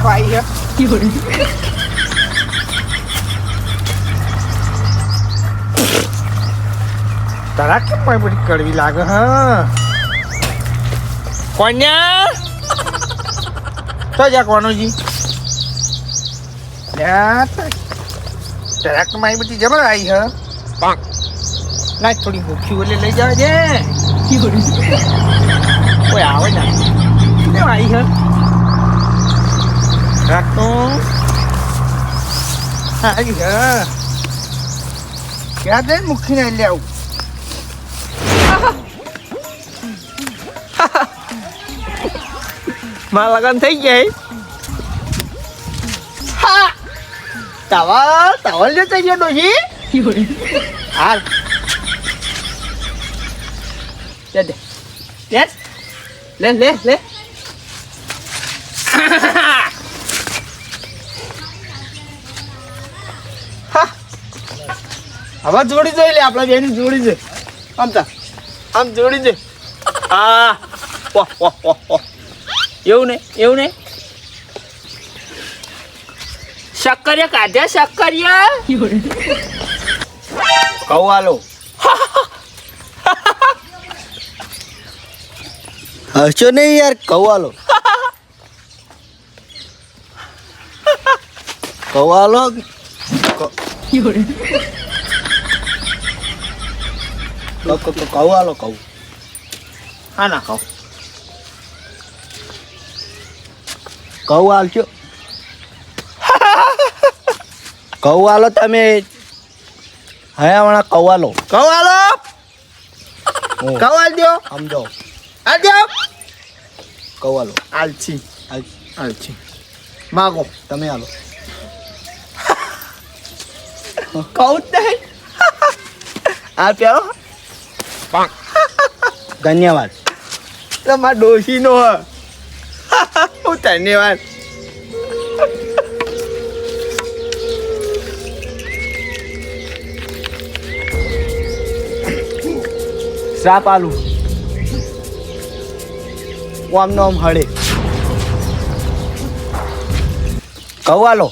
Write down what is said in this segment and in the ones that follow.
નાખવા આવી છે તારા કેમ બધી કડવી લાગે હા કોન્યા તો જા કોનુજી તારા મારી બધી જબર આવી છે ના થોડી ભૂખી ઓલે લઈ જાવ છે કોઈ આવે ને કેમ આવી છે રાખતો આવી છે ક્યાં દે મૂકીને લે આવું મારા લગન થઈ ગયા તાવલ જતો ગયો ડોશી હાલ દે દે લે લે લે હવે જોડી જોઈ લે આપણા બેની જોડી છે આમ જોડી છે હા એવું ને શક્કરિયા કાઢ્યા શક્કરિયા કહું હાલો હશો નહીં યાર કવાલો કવાલો કવાલો કહું હા ના કહું કવાલ છો કવાલો તમે હયાવાળા કવાલો કવાલ દો સમજો આ દો કવાલો આલછી આલછી માગો તમે હાલો કહું જ નહીં આ પ્યારો ધન્યવાદ તમારા ડોશીનો હું ધન્યવાદ શ્રાપ આલુ ઓમ નોમ હળે કવાલો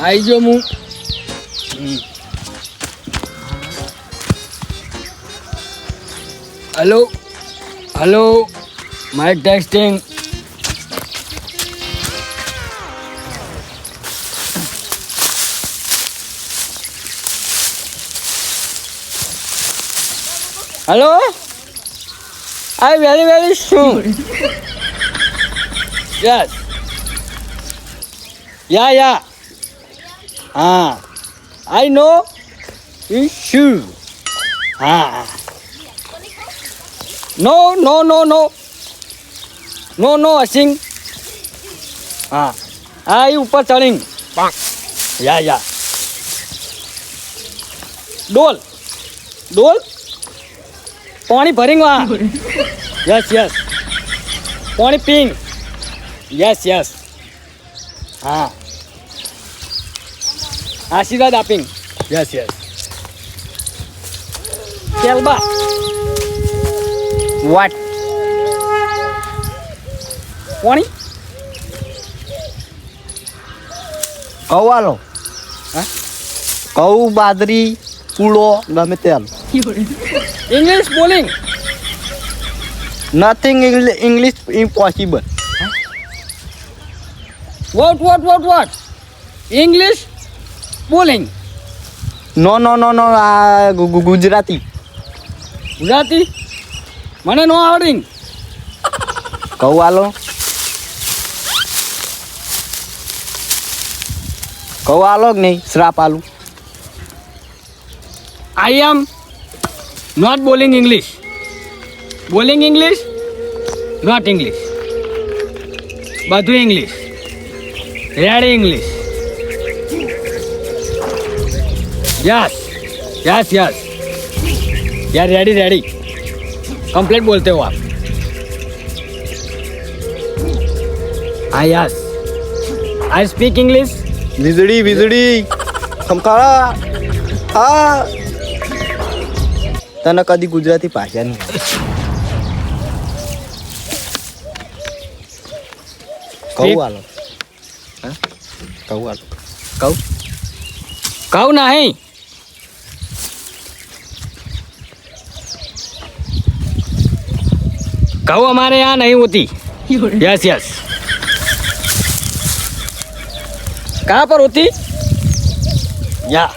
આઈ જો હું hello mike testing hello I very soon yes yeah I know it's true no અસિંગ આઈ ઉપર ચડીંગ યા ડોલ પાણી ભરીંગ વા યસ પાણી પીંગ યસ હા આશીર્વાદ આપીંગ યસ કેલબા વોટ પાણી કવાલો કઉ બાદરી પૂળો ગમે તે હાલ ઇંગ્લિશ બોલિંગ nothing English impossible what English બોલિંગ નો આ ગુજરાતી મને નો આવડિંગ કવાલો કે નહીં શ્રાપ આલુ I am not bowling English. Bowling English, not English. બધું English. Ready English. Yes. यार रेडी कंप्लीट बोलते हो आप हाँ यस आई स्पीक इंग्लिश વીજળી ખમખાળા હા તને કદી ગુજરાતી ભાષા નહીં કહું હાલો હા કહું હાલો કહું કહું નહીં कहू हमारे यहाँ नहीं होती यस यस कहाँ पर होती या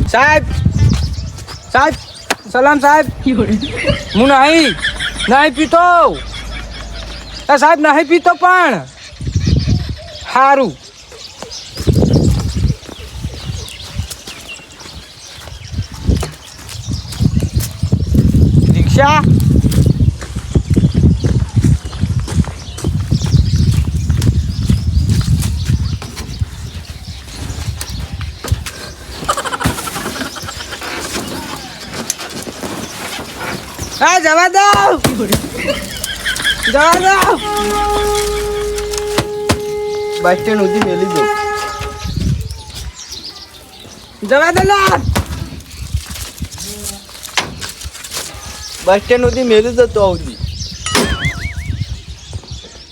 साहब साहब सलाम साहब હું નહીં પીતો સાહેબ નહીં પીતો પણ સારું રિક્ષા હા જવા દો જવા દો બસ સ્ટેન્ડ સુધી મેલી દો જવા દો લા બસ સ્ટેન્ડ સુધી મેલી દો તો સુધી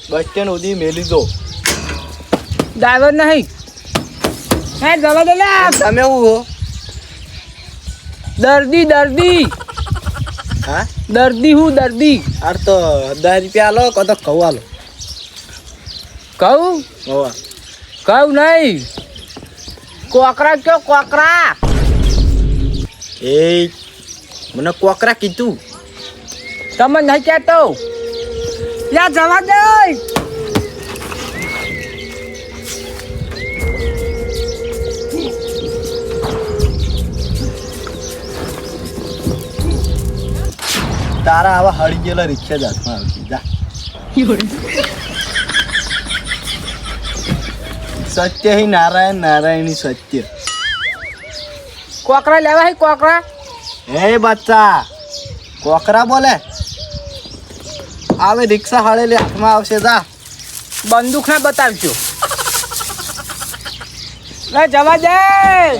બસ સ્ટેન્ડ સુધી મેલી દો ડ્રાઈવર નહીં હે જવા દો લા તમે હું હો દર્દી દર્દી હા દર્દી હું દર્દી અરે તો 10 રૂપિયા લો કો તો કહું હાલો કહું હોવા કહું નહીં કોકરા કયો કોકરા એ મને કોકરા કીધું તમે નહીં કહેતો યા જવા દે તારા આવા હળી ગયેલા રિક્ષા જ હાથમાં આવતી જા સત્ય હિ નારાયણ નારાયણી સત્ય કોકરા લેવા હે કોકરા હે બચ્ચા કોકરા બોલે આવે રિક્ષા હાળેલી હાથમાં આવશે જા બંદૂક ના બતાવજો લે જવા દે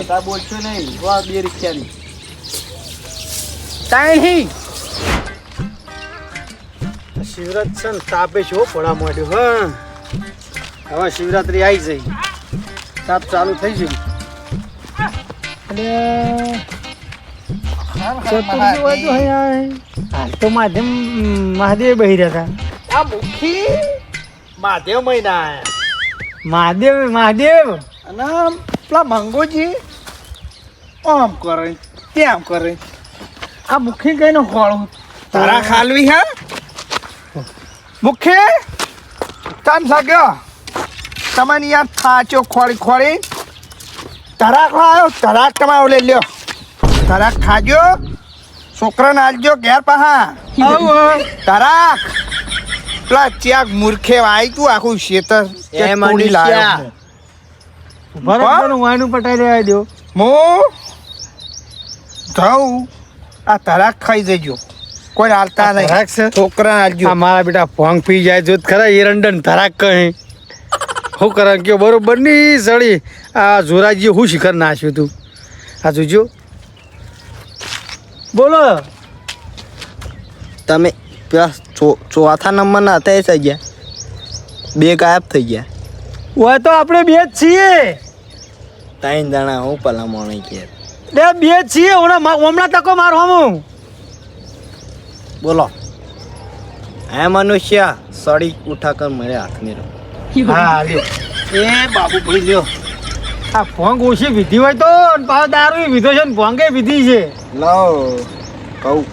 તા બોલશો નહીં વા બે રિક્ષાની તાઈ શિવરાત છે ને તાપે છો પડા માંડ્યો હા હવે શિવરાત્રી આવી જઈ તાપ ચાલુ થઈ ગયું તો માધ્યમ મહાદેવ બહી રહ્યા હતા આ મુખી મહાદેવ મહિના મહાદેવ મહાદેવ અને પેલા મંગોજી આમ કરે તેમ કરે આ મુખી કઈ નો ખોળું તારા ખાલવી હા મુખી ચામ સાગ્યો તમને યાર થાચો ખોળી ખોળી તરાક આવ્યો તરાક તમારો લઈ લ્યો તરાક ખાજો છોકરાને આલજો ઘેર પાહા તરાક પેલા ચ્યાક મૂર્ખે આવી તું આખું શેતર તોડી લાવ્યો વાયનું પટાઈ લેવા દો હું જાઉં આ તરાક ખાઈ જજો કોઈ હાલતા નહીં છોકરા આલજો મારા બેટા ભોંગ પી જાય જો ખરા એરંડન ધરાક કહે હું કરા કયો બરોબર ની સળી આ જોરાજી હું શિખર નાખ્યું તું આ જોજો બોલો તમે પેલા ચોથા નંબરના હતા એ થઈ ગયા બે ગાયબ થઈ ગયા ઓય તો આપણે બે જ છીએ 3 જણા હું પેલા મોણી કે બે જ છીએ હમણાં તકો મારો હમું બોલો હે મનુષ્ય સડી ઉઠા કર મારે હાથ મેં હા લ્યો એ બાબુ ભાઈ લ્યો આ ભોંગ ઓછી વિધી હોય તો પાછો દારૂ વિધો છે ને ભોંગે વિધી છે લો કહું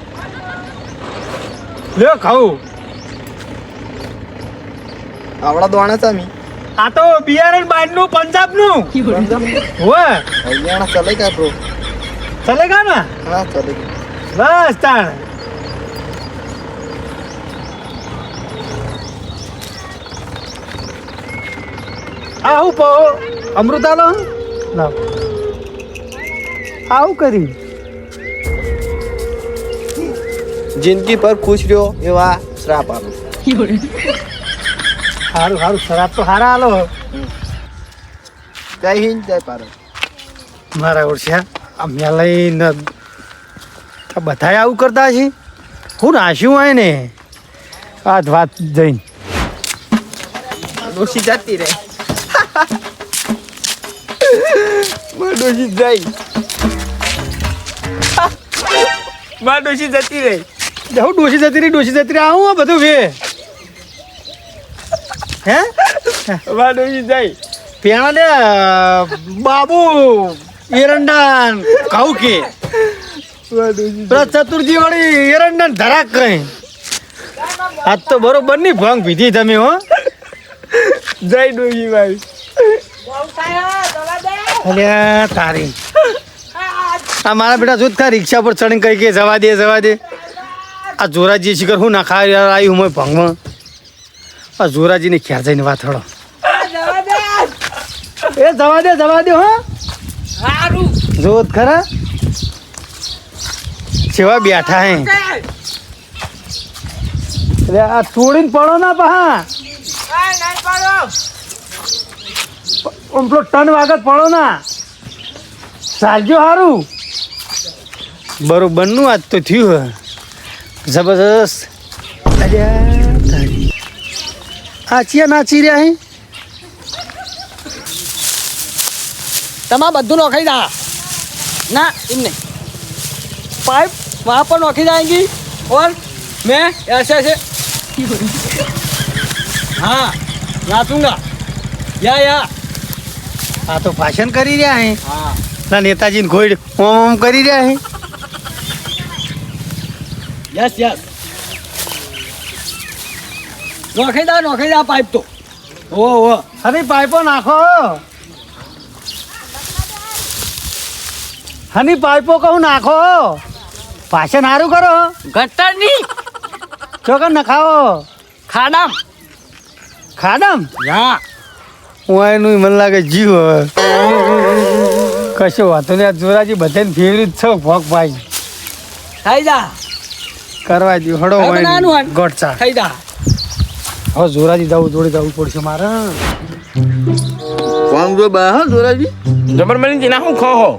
લ્યો ખાવું આવડા દોણા તમે આ તો બિહાર બાજનું પંજાબનું હોય હરિયાણા ચલે કા બ્રો ચલેગા ને હા ચલે બસ તાણ આવું પો અમૃતાલો લાવ આવું કરી જિંદગી પર ખુશ રહ્યો એવા શ્રાપ આપું. સારું સારું શરાબ તો સારા હાલો જય હિન્દ જય ભારત. મારા ઓળખ્યા અમે લઈને બધાય આવું કરતા છે હું નાશ્યું હોય ને આ જ વાત જઈને ડોશી જતી રહે. ડોશી જઈ ડોશી જતી રહી. હું ડોસી જતી રહી આવું આ બધું વે હે ડોશી જઈ. પેણા ને બાબુ એરંડા કહું કે પેલા ચતુર્જી વાળી એરંડા ધરાક કઈ આજ તો બરોબર ની ભંગ પીધી તમે હો જય ડોશી ભાઈ. અલ્યા તારી આ મારા બેટા જોત ખા રિક્ષા પર ચડીને કઈ કે જવા દે આ જોરાજી શિખર હું ના ખા આવ્યું હું ભંગમાં આ જોરાજીને ખ્યાલ જઈને વાત હળો એ જવા દે હો જોત ખરા સેવા બેઠા હે એટલે આ તોડીને પડો ના પહા પેલો ટન વાગત પડો ના ચાલજો સારું બરોબર નું આજ તો થયું જબરજસ્ત આચિયા નાચી રહ્યા હે તમારે બધું નોખાઈ દા ના એમ નહીં पाइप वहाँ पर नौकी जाएंगी और मैं ऐसे ऐसे हाँ नाचूंगा या આ તો ભાષણ કરી રહ્યા હે हाँ ના નેતાજીને ઘોડ ઓમ કરી રહ્યા હે यस यस नौकी दा पाइप तो ઓ અરે પાઇપો નાખો હની પાઇપો કહું નાખો ભાષણ સારું કરો गट्टर नहीं ચોકર નખાવો खाना ખાડમ या હું એનું મને લાગે જીવ હવે કશો વાતો નહીં આ જોરાજી બધાને ફેવરિટ છો ભોગ ભાઈ खाई दा કરવા દો હડો હવે બનાવવાનું હોય. ગોટચા खाई दा હવે જોરાજી જોડે જવું પડશે મારે પોંગ જો બના હો જોરાજી. જબર બની તેના હું ખો હો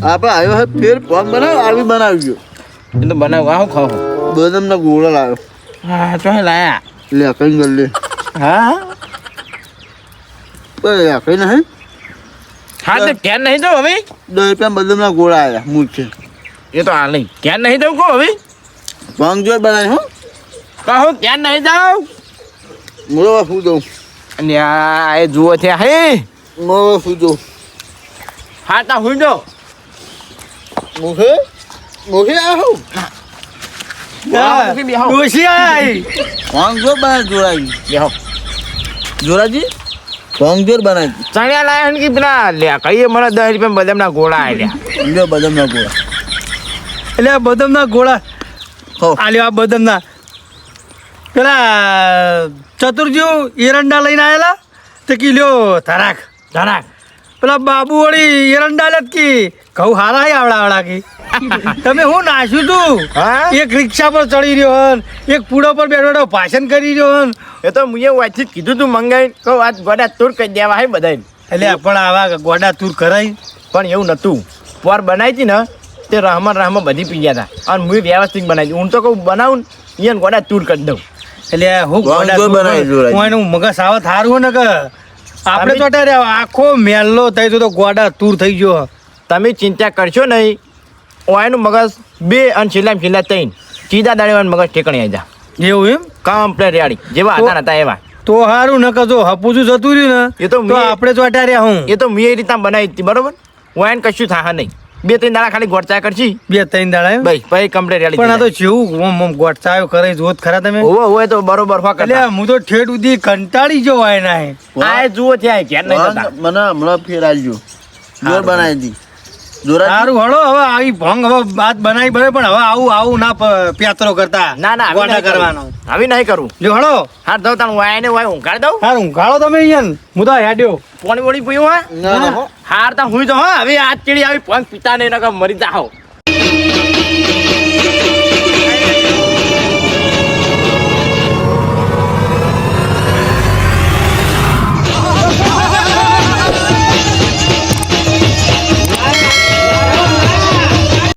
આપણે આવ્યો હે ફેર પોંગ બનાવ આવી બનાવજો. એ તો બનાવવા હું ખો હો બદામના ગોળા લાવ્યો. હા તો હે લાયા લે કઈ ગલ લે. હા બસ કઈ નહીં. હા તો કેન નહીં તો હવે 10 રૂપિયા બદામના ગોળા આવ્યા મૂર્છે. એ તો આ નહીં કેન નહીં તો કહો હવે પોંગ જો બનાવી હો. કહો કેન નહીં જાવ મોરો હું દઉં. અને આ એ જુઓ છે હે મોરો હું દઉં. હા તા હું જો મુખે મુખે આહો. ડોશી આઈ પોંગ જો બનાવી જોરાજી. બેહો જોરાજી પોંગ જોર બનાવી. ચણ્યા લાયા ને કે પેલા લે કહીએ મને 10 રૂપિયા બદામના ગોળા આલ્યા લ્યો બદામના ગોળા. એટલે આ બદામના ગોળા હો. આલ્યો આ બદામના પેલા ચતુર્જીઓ એરંડા લઈને આવેલા તે કી લ્યો ધરાક પેલા બાબુ વળી એરંડા લે કી ઘઉં હારા આવડા કી તમે હું નાખ્યું તું હા? એક રિક્ષા પર ચડી રહ્યો હન એક પૂડો પર બેઠો ભાષણ કરી રહ્યો હન એ તો મુએ વાતથી કીધું તું મંગાઈ કહું આજ ગોડા તુર કરી દેવા હે બધાય એટલે પણ આવા ગોડા તુર કરાય પણ એવું નતું પોર બનાવી હતી ને તે રહમાં બધી પી ગયા હતા અને મુએ વ્યવસ્થિત બનાવી હું તો કહું બનાવું ને એને ગોડા તુર કરી દઉં એટલે હું ગોડા વાંધો તુર બનાવી જોરાજી. હું એનું મગજ સાવ થારું ને કે આપણે તો અત્યારે આખો મેલ્લો થઈ તો ગોડા તુર થઈ ગયો તમે ચિંતા કરશો નહીં ઓયનું મગજ 2 અને છેલ્લા 3 સીધા દાડેવાનું મગજ ઠેકણી આવી જા એવું એમ કમ્પ્લેટ રેડી જેવા હતા નતા એવા તો સારું ન કજો હપુજું જતું રહ્યું ને એ તો તો આપણે તો અટાર્યા હું એ તો મેં એ રીતના બનાવી હતી બરોબર ઓયન કશું થા નહીં 2-3 દાડા ખાલી ગોળચા કરશી 2-3 દાડા એમ? બસ પછી કમ્પ્લેટ રેડી પણ આ તો જેવું ઓમ ગોટચાયો કરે જોત ખરા તમે ઓવે તો બરોબર હો એટલે કરતા હું તો ઠેઠ સુધી કંટાળી જો આય ના આ એ જુઓ ત્યાં ક્યાં નહીં થતા મને હમણાં ફેર આવજો. જોર બનાવી દી. જોરાજી સારું હળો હવે આવી ભંગ હવે વાત બનાવી બને પણ હવે આવું ના પ્યાતરો કરતા ના ના ગોટા કરવાનો હવે નહીં કરું લ્યો હળો હા તો તાણ વાયને વાય ઊંઘાડ દઉં સારું ગાળો તમે અહીંયા હું તો હેડ્યો પાણી વળી પીવું હા ના ના હો. હાર તા હું તો હા હવે આજ ચીડી આવી પાંચ પિતા ને નકર મરી જાઓ